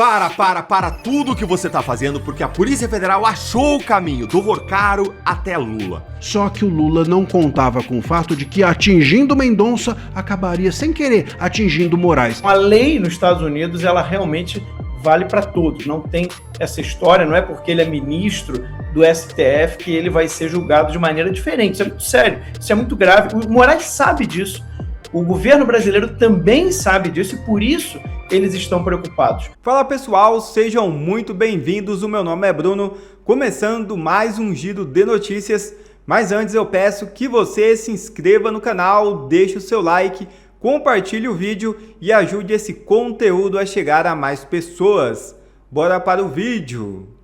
Para tudo o que você tá fazendo, porque a Polícia Federal achou o caminho do Vorcaro até Lula. Só que o Lula não contava com o fato de que, atingindo Mendonça, acabaria sem querer atingindo Moraes. A lei nos Estados Unidos, ela realmente vale para todos. Não tem essa história, não é porque ele é ministro do STF que ele vai ser julgado de maneira diferente. Isso é muito sério, isso é muito grave. O Moraes sabe disso. O governo brasileiro também sabe disso e por isso eles estão preocupados. Fala pessoal, sejam muito bem-vindos. O meu nome é Bruno, começando mais um giro de notícias. Mas antes eu peço que você se inscreva no canal, deixe o seu like, compartilhe o vídeo e ajude esse conteúdo a chegar a mais pessoas. Bora para o vídeo!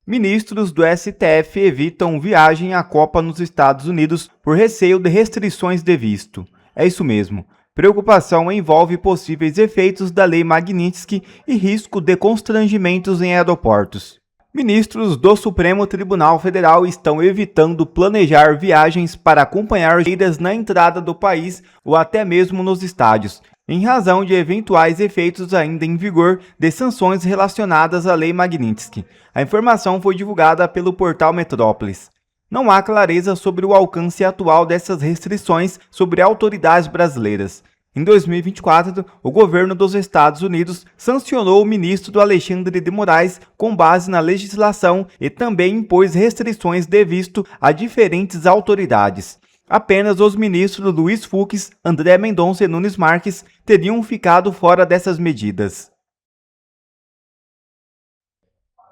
Ministros do STF evitam viagem à Copa nos Estados Unidos por receio de restrições de visto. É isso mesmo. Preocupação envolve possíveis efeitos da Lei Magnitsky e risco de constrangimentos em aeroportos. Ministros do Supremo Tribunal Federal estão evitando planejar viagens para acompanhar jogadores na entrada do país ou até mesmo nos estádios, em razão de eventuais efeitos ainda em vigor de sanções relacionadas à Lei Magnitsky. A informação foi divulgada pelo portal Metrópolis. Não há clareza sobre o alcance atual dessas restrições sobre autoridades brasileiras. Em 2024, o governo dos Estados Unidos sancionou o ministro Alexandre de Moraes com base na legislação e também impôs restrições de visto a diferentes autoridades. Apenas os ministros Luiz Fux, André Mendonça e Nunes Marques teriam ficado fora dessas medidas.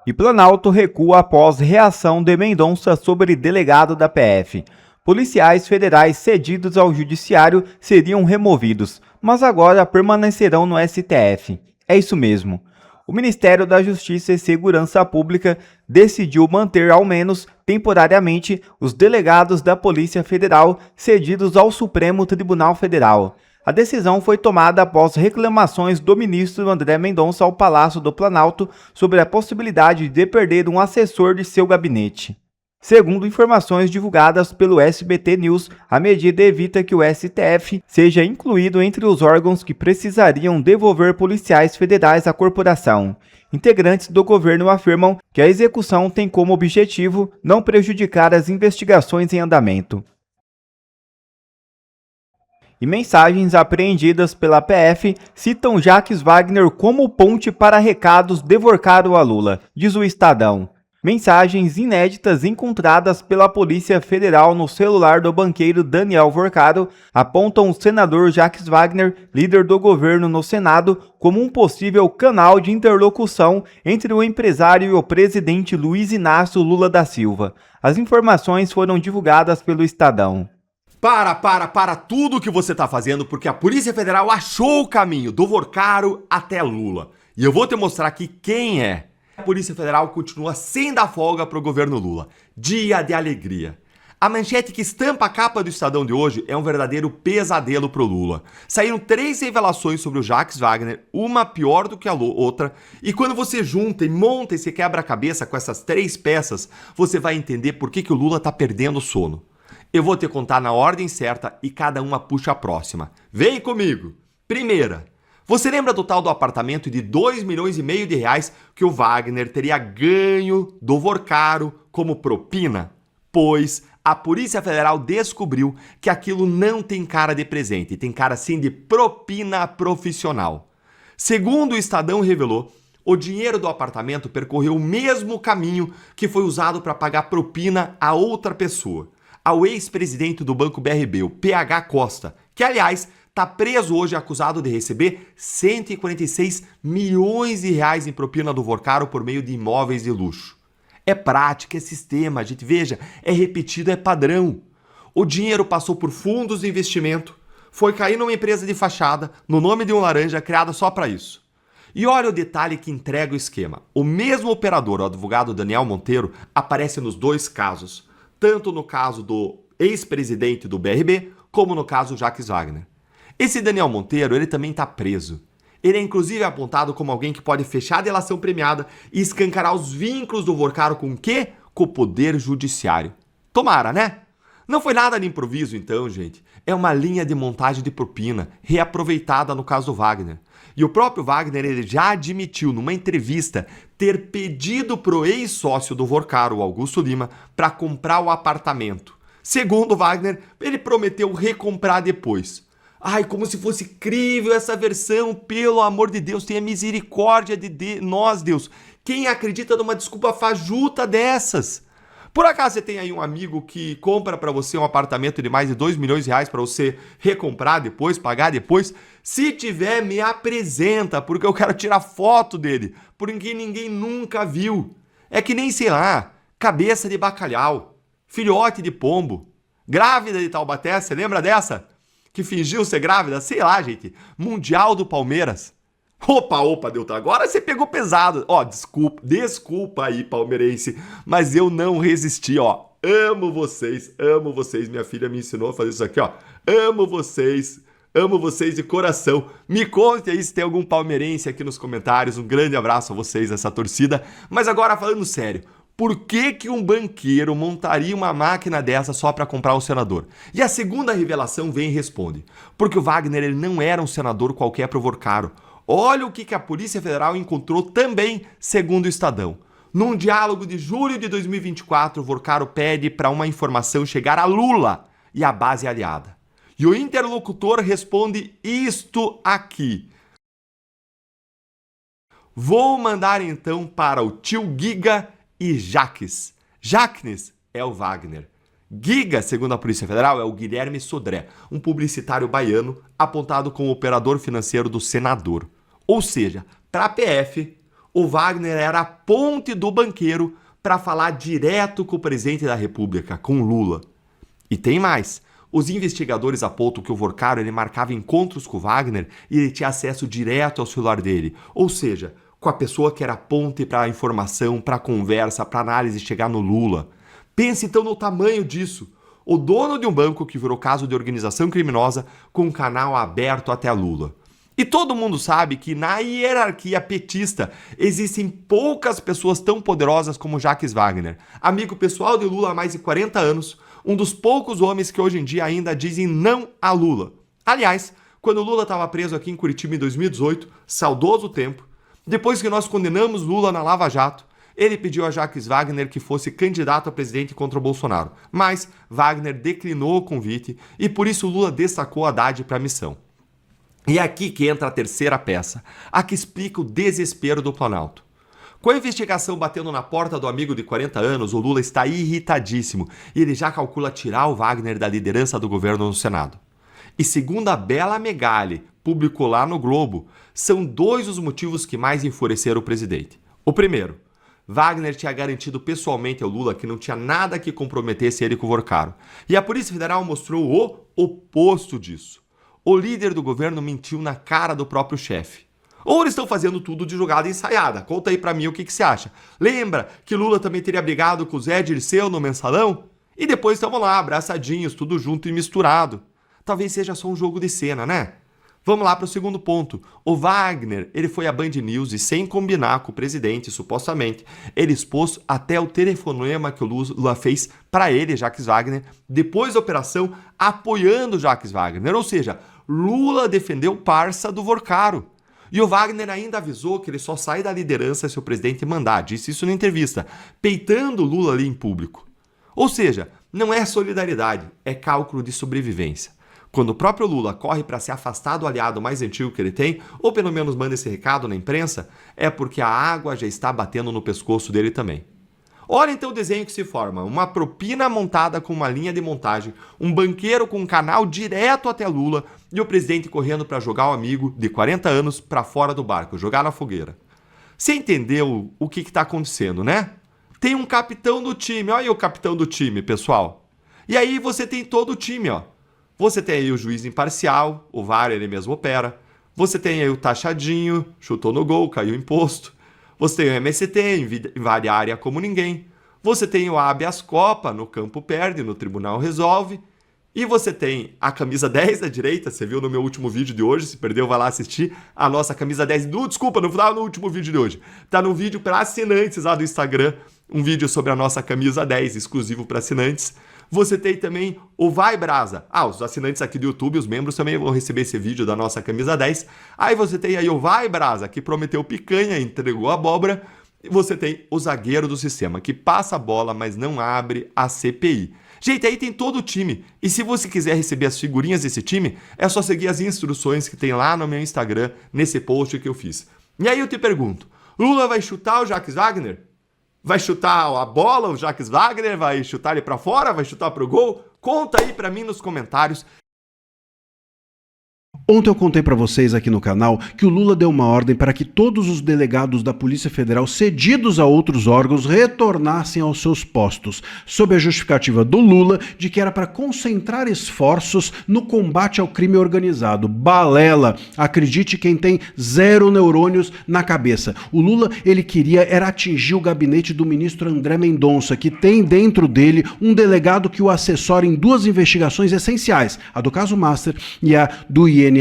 E Planalto recua após reação de Mendonça sobre delegado da PF. Policiais federais cedidos ao judiciário seriam removidos, mas agora permanecerão no STF. É isso mesmo. O Ministério da Justiça e Segurança Pública decidiu manter, ao menos temporariamente, os delegados da Polícia Federal cedidos ao Supremo Tribunal Federal. A decisão foi tomada após reclamações do ministro André Mendonça ao Palácio do Planalto sobre a possibilidade de perder um assessor de seu gabinete. Segundo informações divulgadas pelo SBT News, a medida evita que o STF seja incluído entre os órgãos que precisariam devolver policiais federais à corporação. Integrantes do governo afirmam que a execução tem como objetivo não prejudicar as investigações em andamento. E mensagens apreendidas pela PF citam Jacques Wagner como ponte para recados de Vorcaro a Lula, diz o Estadão. Mensagens inéditas encontradas pela Polícia Federal no celular do banqueiro Daniel Vorcaro apontam o senador Jacques Wagner, líder do governo no Senado, como um possível canal de interlocução entre o empresário e o presidente Luiz Inácio Lula da Silva. As informações foram divulgadas pelo Estadão. Para tudo o que você tá fazendo, porque a Polícia Federal achou o caminho do Vorcaro até Lula. E eu vou te mostrar aqui quem é. A Polícia Federal continua sem dar folga pro governo Lula. Dia de alegria. A manchete que estampa a capa do Estadão de hoje é um verdadeiro pesadelo pro Lula. Saíram 3 revelações sobre o Jacques Wagner, uma pior do que a outra, e quando você junta e monta esse quebra-cabeça com essas 3 peças, você vai entender por que o Lula tá perdendo o sono. Eu vou te contar na ordem certa e cada uma puxa a próxima. Vem comigo! Primeira, você lembra do tal do apartamento de 2,5 milhões de reais que o Wagner teria ganho do Vorcaro como propina? Pois a Polícia Federal descobriu que aquilo não tem cara de presente, tem cara sim de propina profissional. Segundo o Estadão revelou, o dinheiro do apartamento percorreu o mesmo caminho que foi usado para pagar propina a outra pessoa, ao ex-presidente do Banco BRB, o PH Costa, que aliás está preso hoje acusado de receber 146 milhões de reais em propina do Vorcaro por meio de imóveis de luxo. É prática, é sistema, a gente veja, é repetido, é padrão. O dinheiro passou por fundos de investimento, foi cair numa empresa de fachada, no nome de um laranja, criada só para isso. E olha o detalhe que entrega o esquema. O mesmo operador, o advogado Daniel Monteiro, aparece nos 2 casos, tanto no caso do ex-presidente do BRB, como no caso Jacques Wagner. Esse Daniel Monteiro, ele também está preso. Ele é inclusive apontado como alguém que pode fechar a delação premiada e escancarar os vínculos do Vorcaro com o quê? Com o poder judiciário. Tomara, né? Não foi nada de improviso então, gente. É uma linha de montagem de propina, reaproveitada no caso do Wagner. E o próprio Wagner ele já admitiu numa entrevista ter pedido pro ex-sócio do Vorcaro, o Augusto Lima, para comprar o apartamento. Segundo Wagner, ele prometeu recomprar depois. Ai, como se fosse crível essa versão, pelo amor de Deus, tenha misericórdia de nós, Deus. Quem acredita numa desculpa fajuta dessas? Por acaso você tem aí um amigo que compra para você um apartamento de mais de 2 milhões de reais para você recomprar depois, pagar depois? Se tiver, me apresenta, porque eu quero tirar foto dele, porque ninguém nunca viu. É que nem, sei lá, cabeça de bacalhau, filhote de pombo, grávida de Taubaté, você lembra dessa? Que fingiu ser grávida? Sei lá, gente, Mundial do Palmeiras. Opa, Delta, agora você pegou pesado. Ó, desculpa aí, palmeirense, mas eu não resisti, ó. Amo vocês, minha filha me ensinou a fazer isso aqui, ó. Amo vocês de coração. Me conte aí se tem algum palmeirense aqui nos comentários. Um grande abraço a vocês, essa torcida. Mas agora, falando sério, por que um banqueiro montaria uma máquina dessa só para comprar um senador? E a segunda revelação vem e responde. Porque o Wagner ele não era um senador qualquer pro Vorcaro. Olha o que a Polícia Federal encontrou também, segundo o Estadão. Num diálogo de julho de 2024, o Vorcaro pede para uma informação chegar a Lula e a base aliada. E o interlocutor responde isto aqui. Vou mandar então para o tio Giga e Jaques. Jaques é o Wagner. Giga, segundo a Polícia Federal, é o Guilherme Sodré, um publicitário baiano apontado como operador financeiro do senador. Ou seja, para a PF, o Wagner era a ponte do banqueiro para falar direto com o presidente da República, com Lula. E tem mais. Os investigadores apontam que o Vorcaro ele marcava encontros com o Wagner e ele tinha acesso direto ao celular dele. Ou seja, com a pessoa que era a ponte para a informação, para a conversa, para a análise chegar no Lula. Pense então no tamanho disso. O dono de um banco que virou caso de organização criminosa com um canal aberto até a Lula. E todo mundo sabe que na hierarquia petista existem poucas pessoas tão poderosas como Jaques Wagner, amigo pessoal de Lula há mais de 40 anos, um dos poucos homens que hoje em dia ainda dizem não a Lula. Aliás, quando Lula estava preso aqui em Curitiba em 2018, saudoso tempo, depois que nós condenamos Lula na Lava Jato, ele pediu a Jaques Wagner que fosse candidato a presidente contra o Bolsonaro, mas Wagner declinou o convite e por isso Lula destacou Haddad para a missão. E é aqui que entra a terceira peça, a que explica o desespero do Planalto. Com a investigação batendo na porta do amigo de 40 anos, o Lula está irritadíssimo e ele já calcula tirar o Wagner da liderança do governo no Senado. E segundo a Bela Megali, publicou lá no Globo, são 2 os motivos que mais enfureceram o presidente. O primeiro, Wagner tinha garantido pessoalmente ao Lula que não tinha nada que comprometesse ele com o Vorcaro. E a Polícia Federal mostrou o oposto disso. O líder do governo mentiu na cara do próprio chefe. Ou eles estão fazendo tudo de jogada ensaiada? Conta aí pra mim o que você acha. Lembra que Lula também teria brigado com o Zé Dirceu no Mensalão? E depois estavam lá, abraçadinhos, tudo junto e misturado. Talvez seja só um jogo de cena, né? Vamos lá para o segundo ponto. O Wagner, ele foi à Band News e sem combinar com o presidente, supostamente, ele expôs até o telefonema que o Lula fez para ele, Jaques Wagner, depois da operação, apoiando Jaques Wagner. Ou seja, Lula defendeu o parça do Vorcaro. E o Wagner ainda avisou que ele só sai da liderança se o presidente mandar, disse isso na entrevista, peitando o Lula ali em público. Ou seja, não é solidariedade, é cálculo de sobrevivência. Quando o próprio Lula corre para se afastar do aliado mais antigo que ele tem, ou pelo menos manda esse recado na imprensa, é porque a água já está batendo no pescoço dele também. Olha então o desenho que se forma, uma propina montada com uma linha de montagem, um banqueiro com um canal direto até Lula e o presidente correndo para jogar o amigo de 40 anos para fora do barco, jogar na fogueira. Você entendeu o que está acontecendo, né? Tem um capitão do time, olha aí o capitão do time, pessoal. E aí você tem todo o time, ó. Você tem aí o juiz imparcial, o VAR ele mesmo opera. Você tem aí o taxadinho, chutou no gol, caiu o imposto. Você tem o MST, invade a área como ninguém. Você tem o habeas corpus, no campo perde, no tribunal resolve. E você tem a camisa 10 da direita, você viu no meu último vídeo de hoje, se perdeu vai lá assistir a nossa camisa 10, desculpa, não foi no último vídeo de hoje, tá no vídeo para assinantes lá do Instagram, um vídeo sobre a nossa camisa 10, exclusivo para assinantes. Você tem também o Vai Brasa. Os assinantes aqui do YouTube, os membros também vão receber esse vídeo da nossa camisa 10. Aí você tem aí o Vai Brasa, que prometeu picanha, entregou abóbora. E você tem o zagueiro do sistema, que passa a bola, mas não abre a CPI. Gente, aí tem todo o time. E se você quiser receber as figurinhas desse time, é só seguir as instruções que tem lá no meu Instagram, nesse post que eu fiz. E aí eu te pergunto, Lula vai chutar o Jacques Wagner? Vai chutar a bola, o Jacques Wagner? Vai chutar ele pra fora? Vai chutar pro gol? Conta aí pra mim nos comentários. Ontem eu contei para vocês aqui no canal que o Lula deu uma ordem para que todos os delegados da Polícia Federal cedidos a outros órgãos retornassem aos seus postos, sob a justificativa do Lula de que era para concentrar esforços no combate ao crime organizado. Balela! Acredite quem tem 0 neurônios na cabeça. O Lula, ele queria era atingir o gabinete do ministro André Mendonça, que tem dentro dele um delegado que o assessora em 2 investigações essenciais, a do caso Master e a do INSS.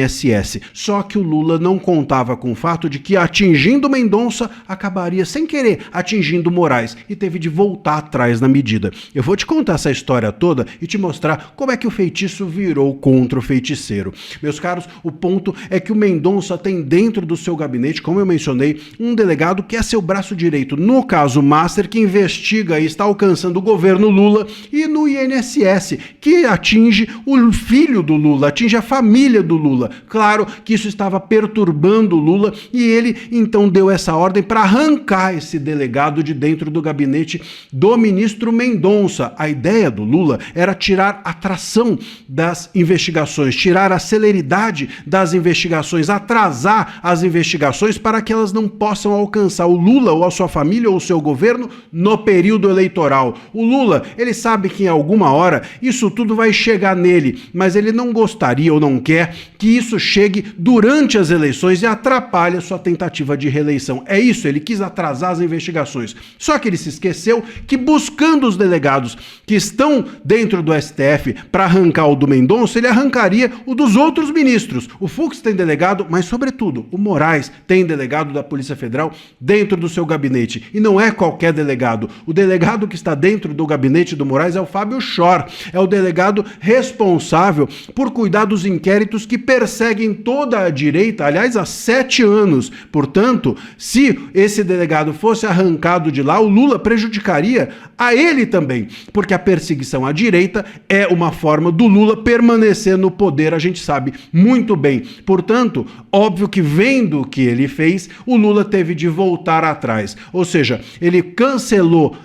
Só que o Lula não contava com o fato de que atingindo Mendonça acabaria sem querer atingindo Moraes e teve de voltar atrás na medida. Eu vou te contar essa história toda e te mostrar como é que o feitiço virou contra o feiticeiro. Meus caros, o ponto é que o Mendonça tem dentro do seu gabinete, como eu mencionei, um delegado que é seu braço direito, no caso Master, que investiga e está alcançando o governo Lula, e no INSS, que atinge o filho do Lula, atinge a família do Lula. Claro que isso estava perturbando o Lula e ele então deu essa ordem para arrancar esse delegado de dentro do gabinete do ministro Mendonça. A ideia do Lula era tirar a tração das investigações, tirar a celeridade das investigações, atrasar as investigações para que elas não possam alcançar o Lula ou a sua família ou o seu governo no período eleitoral. O Lula, ele sabe que em alguma hora isso tudo vai chegar nele, mas ele não gostaria ou não quer que isso chegue durante as eleições e atrapalhe a sua tentativa de reeleição. É isso, ele quis atrasar as investigações. Só que ele se esqueceu que buscando os delegados que estão dentro do STF para arrancar o do Mendonça, ele arrancaria o dos outros ministros. O Fux tem delegado, mas sobretudo o Moraes tem delegado da Polícia Federal dentro do seu gabinete. E não é qualquer delegado. O delegado que está dentro do gabinete do Moraes é o Fábio Schor. É o delegado responsável por cuidar dos inquéritos que perseguem toda a direita, aliás, há 7 anos. Portanto, se esse delegado fosse arrancado de lá, o Lula prejudicaria a ele também, porque a perseguição à direita é uma forma do Lula permanecer no poder, a gente sabe muito bem. Portanto, óbvio que vendo o que ele fez, o Lula teve de voltar atrás. Ou seja, ele cancelou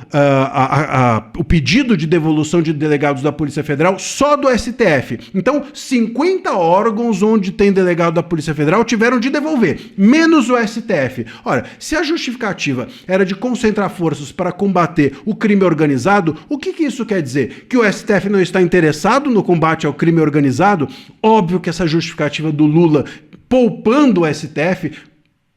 o pedido de devolução de delegados da Polícia Federal só do STF. Então, 50 órgãos onde tem delegado da Polícia Federal tiveram de devolver, menos o STF. Ora, se a justificativa era de concentrar forças para combater o crime organizado, o que isso quer dizer? Que o STF não está interessado no combate ao crime organizado? Óbvio que essa justificativa do Lula poupando o STF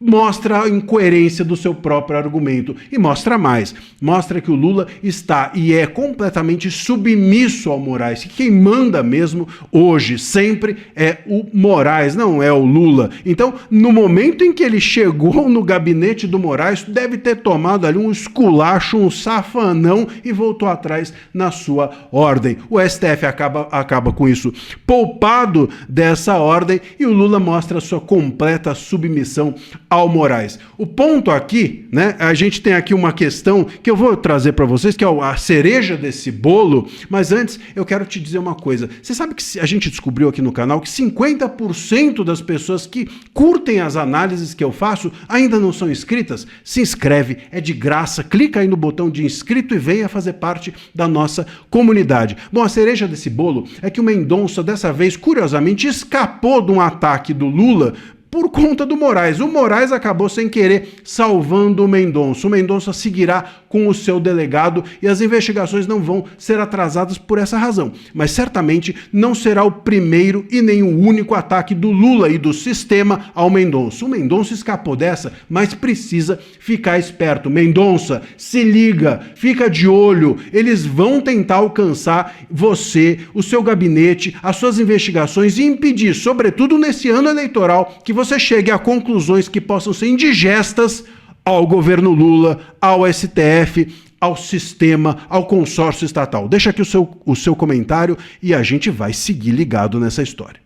mostra a incoerência do seu próprio argumento. E mostra mais. Mostra que o Lula está e é completamente submisso ao Moraes. Quem manda mesmo hoje, sempre, é o Moraes, não é o Lula. Então, no momento em que ele chegou no gabinete do Moraes, deve ter tomado ali um esculacho, um safanão e voltou atrás na sua ordem. O STF acaba com isso poupado dessa ordem e o Lula mostra sua completa submissão ao Moraes. O ponto aqui, né, a gente tem aqui uma questão que eu vou trazer para vocês, que é a cereja desse bolo, mas antes eu quero te dizer uma coisa. Você sabe que a gente descobriu aqui no canal que 50% das pessoas que curtem as análises que eu faço ainda não são inscritas? Se inscreve, é de graça, clica aí no botão de inscrito e venha fazer parte da nossa comunidade. Bom, a cereja desse bolo é que o Mendonça, dessa vez, curiosamente, escapou de um ataque do Lula por conta do Moraes. O Moraes acabou sem querer salvando o Mendonça. O Mendonça seguirá com o seu delegado e as investigações não vão ser atrasadas por essa razão. Mas certamente não será o primeiro e nem o único ataque do Lula e do sistema ao Mendonça. O Mendonça escapou dessa, mas precisa ficar esperto. Mendonça, se liga, fica de olho. Eles vão tentar alcançar você, o seu gabinete, as suas investigações e impedir, sobretudo nesse ano eleitoral, que você chegue a conclusões que possam ser indigestas ao governo Lula, ao STF, ao sistema, ao consórcio estatal. Deixa aqui o seu comentário e a gente vai seguir ligado nessa história.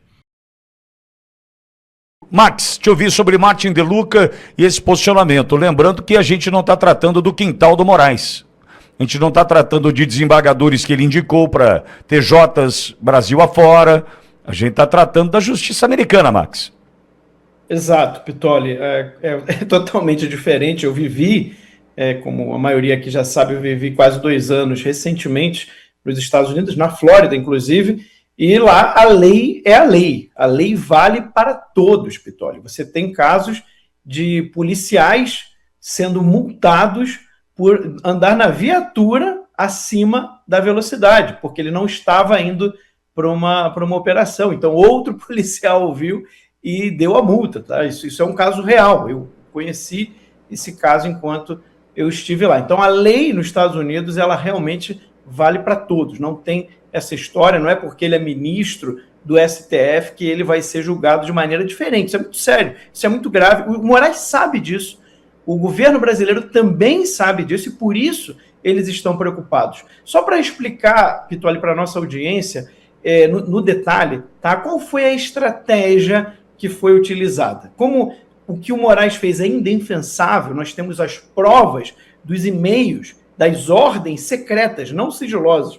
Max, te ouvi sobre Martin De Luca e esse posicionamento. Lembrando que a gente não está tratando do quintal do Moraes. A gente não está tratando de desembargadores que ele indicou para TJs Brasil afora. A gente está tratando da justiça americana, Max. Exato, Pitoli. É totalmente diferente. Eu vivi, como a maioria aqui já sabe, eu vivi quase 2 anos recentemente nos Estados Unidos, na Flórida, inclusive, e lá a lei é a lei. A lei vale para todos, Pitoli. Você tem casos de policiais sendo multados por andar na viatura acima da velocidade, porque ele não estava indo para uma operação. Então, outro policial ouviu e deu a multa. Tá? Isso é um caso real. Eu conheci esse caso enquanto eu estive lá. Então, a lei nos Estados Unidos, ela realmente vale para todos. Não tem essa história, não é porque ele é ministro do STF que ele vai ser julgado de maneira diferente. Isso é muito sério, isso é muito grave. O Moraes sabe disso. O governo brasileiro também sabe disso e, por isso, eles estão preocupados. Só para explicar, Pitoli, para a nossa audiência, no detalhe, tá? Qual foi a estratégia que foi utilizada? Como o que o Moraes fez é indefensável, nós temos as provas dos e-mails, das ordens secretas, não sigilosas,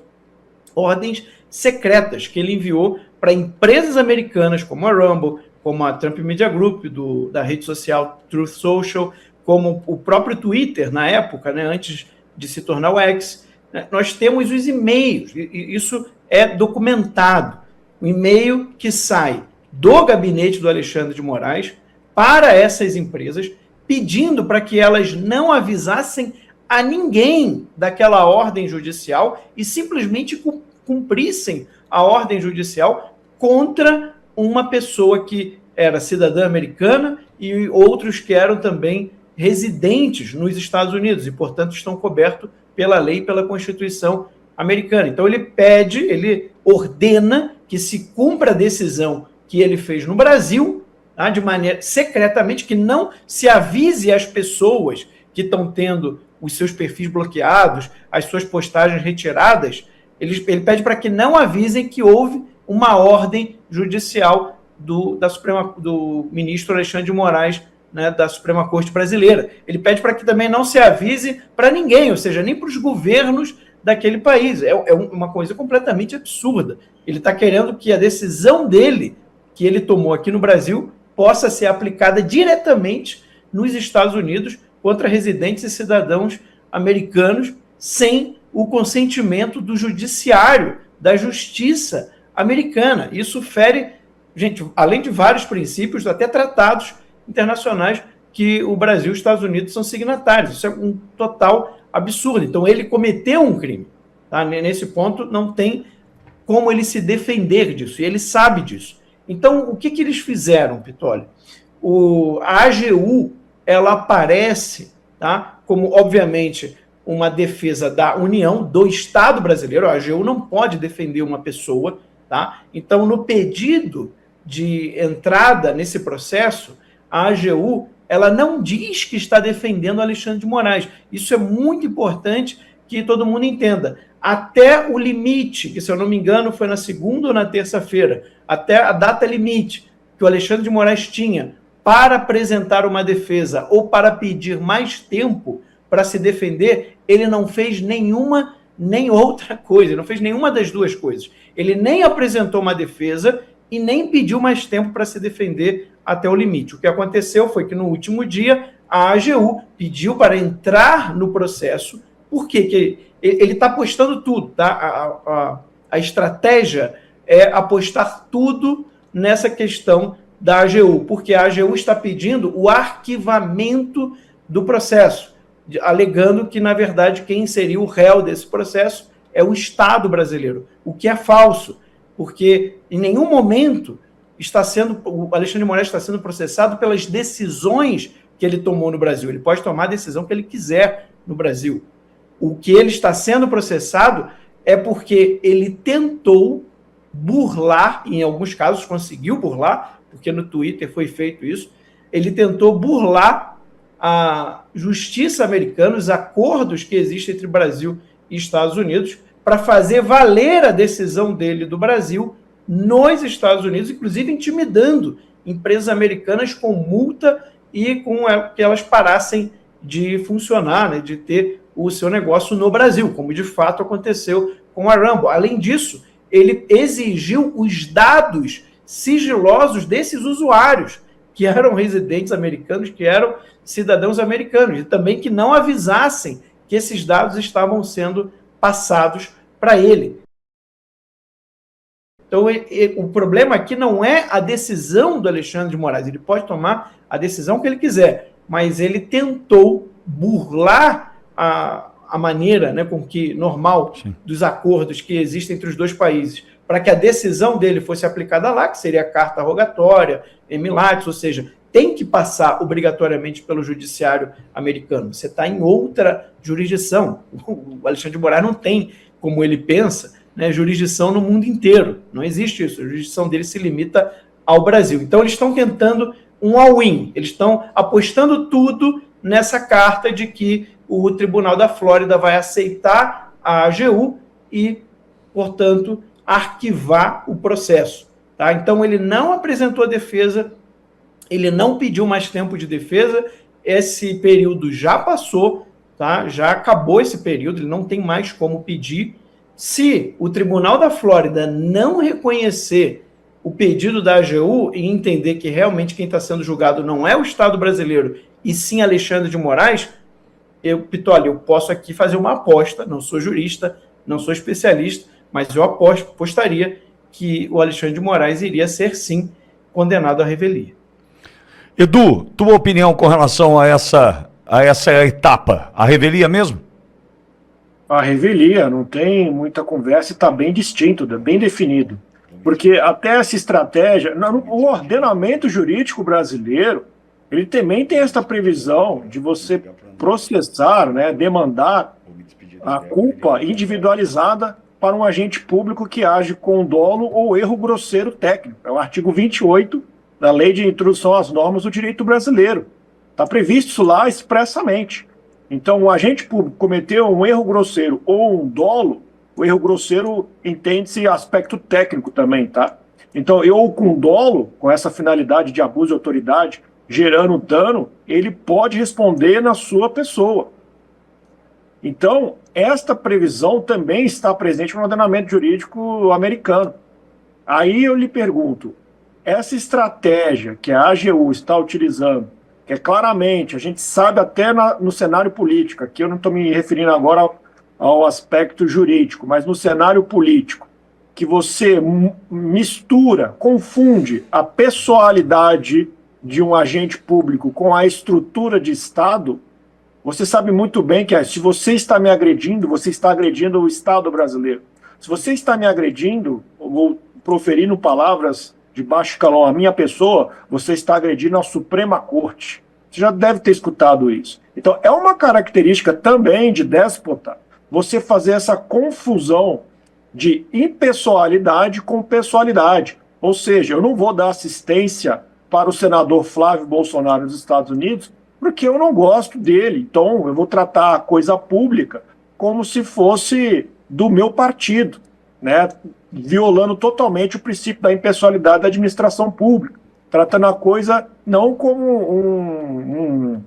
ordens secretas que ele enviou para empresas americanas como a Rumble, como a Trump Media Group, da rede social Truth Social, como o próprio Twitter, na época, né, antes de se tornar o X. Nós temos os e-mails, e isso é documentado. O e-mail que sai do gabinete do Alexandre de Moraes para essas empresas, pedindo para que elas não avisassem a ninguém daquela ordem judicial e simplesmente cumprissem a ordem judicial contra uma pessoa que era cidadã americana e outros que eram também residentes nos Estados Unidos e, portanto, estão cobertos pela lei e pela Constituição americana. Então, ele ordena que se cumpra a decisão que ele fez no Brasil, tá, de maneira secretamente, que não se avise às pessoas que estão tendo os seus perfis bloqueados, as suas postagens retiradas. Ele pede para que não avisem que houve uma ordem judicial do ministro Alexandre de Moraes, né, da Suprema Corte Brasileira. Ele pede para que também não se avise para ninguém, ou seja, nem para os governos daquele país. É uma coisa completamente absurda. Ele está querendo que a decisão dele, que ele tomou aqui no Brasil, possa ser aplicada diretamente nos Estados Unidos contra residentes e cidadãos americanos sem o consentimento do judiciário, da justiça americana. Isso fere, gente, além de vários princípios, até tratados internacionais que o Brasil e os Estados Unidos são signatários. Isso é um total absurdo. Então, ele cometeu um crime. Tá? Nesse ponto, não tem como ele se defender disso, e ele sabe disso. Então, o que eles fizeram, Pitoli? A AGU, ela aparece, tá, como, obviamente, uma defesa da União, do Estado brasileiro. A AGU não pode defender uma pessoa. Tá? Então, no pedido de entrada nesse processo, a AGU, ela não diz que está defendendo o Alexandre de Moraes. Isso é muito importante que todo mundo entenda. Até o limite, que se eu não me engano foi na segunda ou na terça-feira, até a data limite que o Alexandre de Moraes tinha para apresentar uma defesa ou para pedir mais tempo para se defender, ele não fez nenhuma nem outra coisa, ele não fez nenhuma das duas coisas. Ele nem apresentou uma defesa e nem pediu mais tempo para se defender até o limite. O que aconteceu foi que no último dia a AGU pediu para entrar no processo, porque ele está apostando tudo, tá? A estratégia é apostar tudo nessa questão da AGU, porque a AGU está pedindo o arquivamento do processo, alegando que, na verdade, quem seria o réu desse processo é o Estado brasileiro, o que é falso, porque em nenhum momento o Alexandre de Moraes está sendo processado pelas decisões que ele tomou no Brasil. Ele pode tomar a decisão que ele quiser no Brasil. O que ele está sendo processado é porque ele tentou burlar, em alguns casos conseguiu burlar, porque no Twitter foi feito isso, ele tentou burlar a justiça americana, os acordos que existem entre Brasil e Estados Unidos, para fazer valer a decisão dele do Brasil nos Estados Unidos, inclusive intimidando empresas americanas com multa e com que elas parassem de funcionar, né, de ter o seu negócio no Brasil, como de fato aconteceu com a Rumble. Além disso, ele exigiu os dados sigilosos desses usuários, que eram residentes americanos, que eram cidadãos americanos, e também que não avisassem que esses dados estavam sendo passados para ele. Então, o problema aqui não é a decisão do Alexandre de Moraes, ele pode tomar a decisão que ele quiser, mas ele tentou burlar a maneira, né, com que normal dos acordos que existem entre os dois países, para que a decisão dele fosse aplicada lá, que seria a carta rogatória, emilates, ou seja, tem que passar obrigatoriamente pelo judiciário americano. Você está em outra jurisdição. O Alexandre de Moraes não tem, como ele pensa, né, jurisdição no mundo inteiro. Não existe isso. A jurisdição dele se limita ao Brasil. Então, eles estão tentando um all-in. Eles estão apostando tudo nessa carta de que o Tribunal da Flórida vai aceitar a AGU e, portanto, arquivar o processo. Tá? Então, ele não apresentou a defesa, ele não pediu mais tempo de defesa, esse período já passou, tá? Já acabou esse período, ele não tem mais como pedir. Se o Tribunal da Flórida não reconhecer o pedido da AGU e entender que realmente quem está sendo julgado não é o Estado brasileiro, e sim Alexandre de Moraes, Pitoli, eu posso aqui fazer uma aposta, não sou jurista, não sou especialista, mas eu apostaria que o Alexandre de Moraes iria ser, sim, condenado à revelia. Edu, tua opinião com relação a essa etapa, a revelia mesmo? A revelia, não tem muita conversa e está bem distinto, bem definido. Porque até essa estratégia, o ordenamento jurídico brasileiro, ele também tem esta previsão de você processar, né, demandar a culpa individualizada para um agente público que age com dolo ou erro grosseiro técnico. É o artigo 28 da Lei de Introdução às Normas do Direito Brasileiro. Está previsto isso lá expressamente. Então, o agente público cometeu um erro grosseiro ou um dolo, o erro grosseiro entende-se aspecto técnico também, tá? Então, eu com dolo, com essa finalidade de abuso de autoridade, gerando dano, ele pode responder na sua pessoa. Então, esta previsão também está presente no ordenamento jurídico americano. Aí eu lhe pergunto, essa estratégia que a AGU está utilizando, que é claramente, a gente sabe até no cenário político, aqui eu não estou me referindo agora ao aspecto jurídico, mas no cenário político, que você mistura, confunde a pessoalidade de um agente público com a estrutura de Estado, você sabe muito bem que se você está me agredindo, você está agredindo o Estado brasileiro. Se você está me agredindo, ou proferindo palavras de baixo calão à minha pessoa, você está agredindo a Suprema Corte. Você já deve ter escutado isso. Então, é uma característica também de déspota você fazer essa confusão de impessoalidade com pessoalidade. Ou seja, eu não vou dar assistência para o senador Flávio Bolsonaro dos Estados Unidos porque eu não gosto dele. Então, eu vou tratar a coisa pública como se fosse do meu partido, né? Violando totalmente o princípio da impessoalidade da administração pública, tratando a coisa não como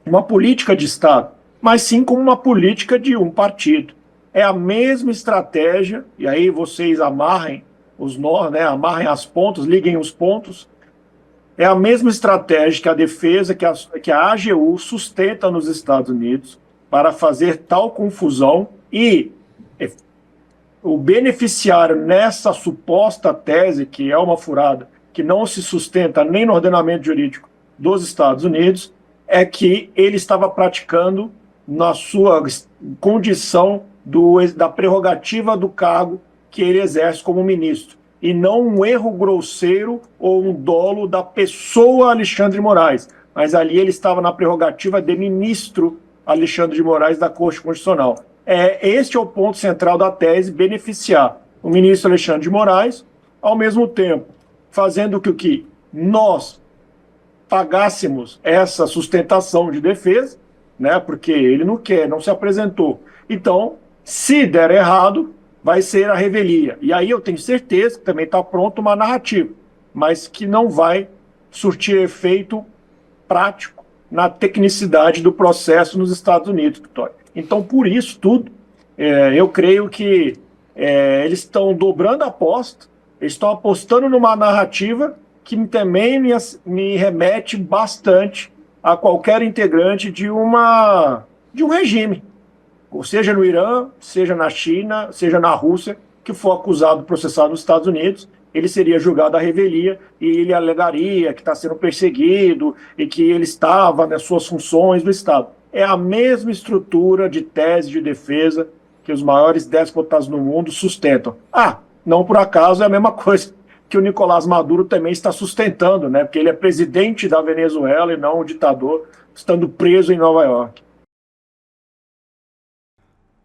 uma política de Estado, mas sim como uma política de um partido. É a mesma estratégia, e aí vocês amarrem os nós, né, amarrem as pontas, liguem os pontos. É a mesma estratégia que a defesa, que a AGU sustenta nos Estados Unidos para fazer tal confusão, e o beneficiário nessa suposta tese, que é uma furada, que não se sustenta nem no ordenamento jurídico dos Estados Unidos, é que ele estava praticando na sua condição da prerrogativa do cargo que ele exerce como ministro, e não um erro grosseiro ou um dolo da pessoa Alexandre de Moraes, mas ali ele estava na prerrogativa de ministro Alexandre de Moraes da Corte Constitucional. Este é o ponto central da tese, beneficiar o ministro Alexandre de Moraes, ao mesmo tempo fazendo com que nós pagássemos essa sustentação de defesa, né, porque ele não quer, não se apresentou. Então, se der errado, vai ser a revelia. E aí eu tenho certeza que também está pronta uma narrativa, mas que não vai surtir efeito prático na tecnicidade do processo nos Estados Unidos, Vitória. Então, por isso tudo, eu creio que eles estão dobrando a aposta, eles estão apostando numa narrativa que também me remete bastante a qualquer integrante de um regime, ou seja no Irã, seja na China, seja na Rússia, que for acusado, processado nos Estados Unidos, ele seria julgado à revelia e ele alegaria que está sendo perseguido e que ele estava nas suas funções do Estado. É a mesma estrutura de tese de defesa que os maiores déspotas no mundo sustentam. Não por acaso é a mesma coisa que o Nicolás Maduro também está sustentando, né? Porque ele é presidente da Venezuela e não um ditador, estando preso em Nova York.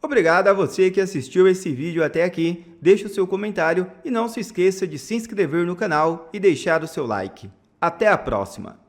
Obrigado a você que assistiu esse vídeo até aqui. Deixe o seu comentário e não se esqueça de se inscrever no canal e deixar o seu like. Até a próxima!